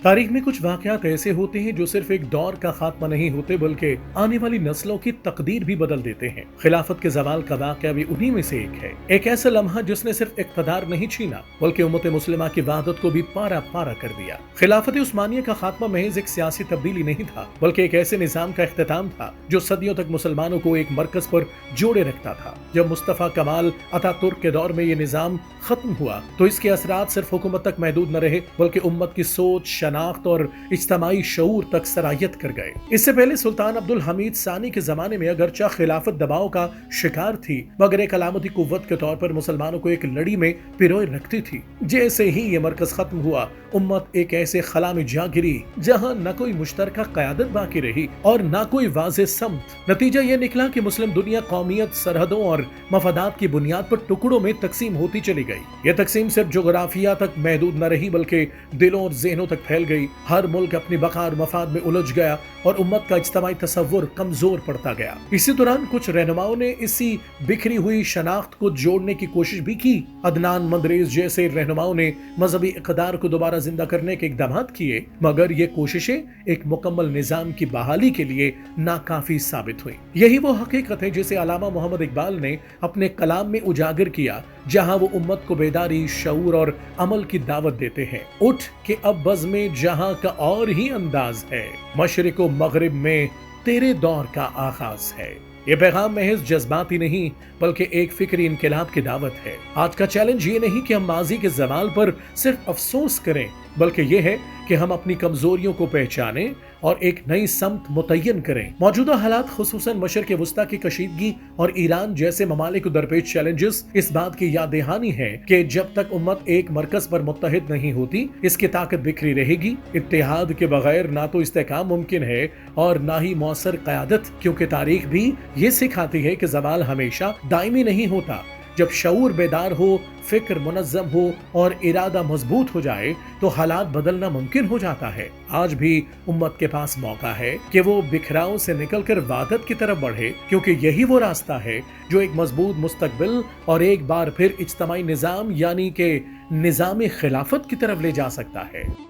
تاریخ میں کچھ واقعات ایسے ہوتے ہیں جو صرف ایک دور کا خاتمہ نہیں ہوتے بلکہ آنے والی نسلوں کی تقدیر بھی بدل دیتے ہیں۔ خلافت کے زوال کا واقعہ بھی انہی میں سے ایک ہے، ایک ایسا لمحہ جس نے صرف اقتدار نہیں چھینا بلکہ امت مسلمہ کی وحدت کو بھی پارا پارا کر دیا۔ خلافت عثمانیہ کا خاتمہ محض ایک سیاسی تبدیلی نہیں تھا بلکہ ایک ایسے نظام کا اختتام تھا جو صدیوں تک مسلمانوں کو ایک مرکز پر جوڑے رکھتا تھا۔ جب مصطفیٰ کمال اتا ترک کے دور میں یہ نظام ختم ہوا تو اس کے اثرات صرف حکومت تک محدود نہ رہے بلکہ امت کی سوچ، شناخت اور اجتماعی شعور تک سرایت کر گئے۔ اس سے پہلے سلطان عبدالحمید ثانی کے زمانے میں اگرچہ خلافت دباؤ کا شکار تھی مگر ایک علامتی قوت کے طور پر مسلمانوں کو ایک لڑی میں پروئے رکھتی تھی۔ جیسے ہی یہ مرکز ختم ہوا امت ایک ایسے خلا میں جا گری جہاں نہ کوئی مشترکہ قیادت باقی رہی اور نہ کوئی واضح سمت۔ نتیجہ یہ نکلا کہ مسلم دنیا قومیت، سرحدوں اور مفادات کی بنیاد پر ٹکڑوں میں تقسیم ہوتی چلی گئی۔ یہ تقسیم صرف جغرافیہ تک محدود نہ رہی بلکہ دلوں اور ذہنوں تک پھیل گئی۔ ہر ملک اپنی بقا اور مفاد میں الجھ گیا اور امت کا اجتماعی تصور کمزور پڑتا گیا۔ اسی دوران کچھ رہنماؤں نے اسی بکھری ہوئی شناخت کو جوڑنے کی کوشش بھی کی۔ عدنان مندریز جیسے رہنماؤں نے مذہبی اقتدار کو دوبارہ زندہ کرنے کے اقدامات کیے مگر یہ کوششیں ایک مکمل نظام کی بحالی کے لیے ناکافی ثابت ہوئیں۔ یہی وہ حقیقت ہے جسے علامہ محمد اقبال نے اپنے کلام میں اجاگر کیا جہاں وہ امت کو بیداری، شعور اور عمل کی دعوت دیتے ہیں۔ اٹھ کہ اب بزم جہاں کا اور ہی انداز ہے، مشرق و مغرب میں تیرے دور کا آغاز ہے۔ یہ پیغام محض جذباتی نہیں بلکہ ایک فکری انقلاب کی دعوت ہے۔ آج کا چیلنج یہ نہیں کہ ہم ماضی کے زوال پر صرف افسوس کریں بلکہ یہ ہے کہ ہم اپنی کمزوریوں کو پہچانیں اور ایک نئی سمت متعین کریں۔ موجودہ حالات خصوصاً مشرق وسطیٰ کی کشیدگی اور ایران جیسے ممالک کو درپیش چیلنجز اس بات کی یاد دہانی ہے کہ جب تک امت ایک مرکز پر متحد نہیں ہوتی اس کی طاقت بکھری رہے گی۔ اتحاد کے بغیر نہ تو استحکام ممکن ہے اور نہ ہی مؤثر قیادت، کیونکہ تاریخ بھی یہ سکھاتی ہے کہ زوال ہمیشہ دائمی نہیں ہوتا۔ جب شعور بیدار ہو، فکر منظم ہو اور ارادہ مضبوط ہو جائے تو حالات بدلنا ممکن ہو جاتا ہے۔ آج بھی امت کے پاس موقع ہے کہ وہ بکھراؤ سے نکل کر وحدت کی طرف بڑھے کیونکہ یہی وہ راستہ ہے جو ایک مضبوط مستقبل اور ایک بار پھر اجتماعی نظام یعنی کہ نظام خلافت کی طرف لے جا سکتا ہے۔